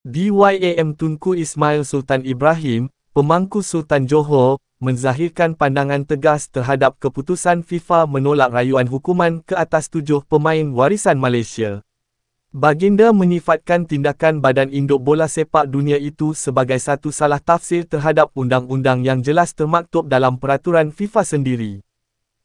DYAM Tunku Ismail Sultan Ibrahim, pemangku Sultan Johor, menzahirkan pandangan tegas terhadap keputusan FIFA menolak rayuan hukuman ke atas 7 pemain warisan Malaysia. Baginda menyifatkan tindakan Badan Induk Bola Sepak Dunia itu sebagai satu salah tafsir terhadap undang-undang yang jelas termaktub dalam peraturan FIFA sendiri.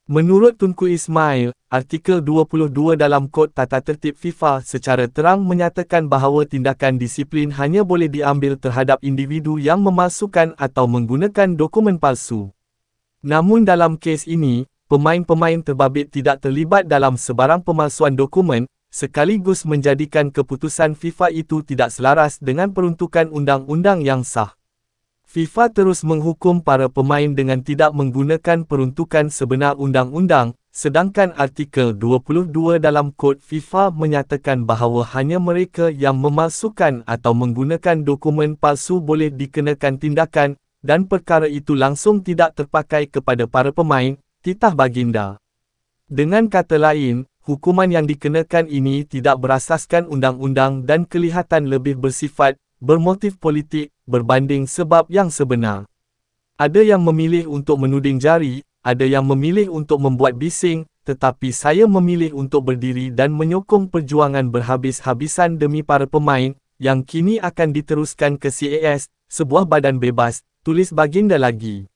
Menurut Tunku Ismail, artikel 22 dalam Kod Tata Tertib FIFA secara terang menyatakan bahawa tindakan disiplin hanya boleh diambil terhadap individu yang memalsukan atau menggunakan dokumen palsu. Namun dalam kes ini, pemain-pemain terbabit tidak terlibat dalam sebarang pemalsuan dokumen, sekaligus menjadikan keputusan FIFA itu tidak selaras dengan peruntukan undang-undang yang sah. FIFA terus menghukum para pemain dengan tidak menggunakan peruntukan sebenar undang-undang, sedangkan artikel 22 dalam Kod FIFA menyatakan bahawa hanya mereka yang memalsukan atau menggunakan dokumen palsu boleh dikenakan tindakan, dan perkara itu langsung tidak terpakai kepada para pemain, titah Baginda. Dengan kata lain, hukuman yang dikenakan ini tidak berasaskan undang-undang dan kelihatan lebih bersifat bermotif politik berbanding sebab yang sebenar. Ada yang memilih untuk menuding jari, ada yang memilih untuk membuat bising, tetapi saya memilih untuk berdiri dan menyokong perjuangan berhabis-habisan demi para pemain, yang kini akan diteruskan ke CAS, sebuah badan bebas, tulis Baginda lagi.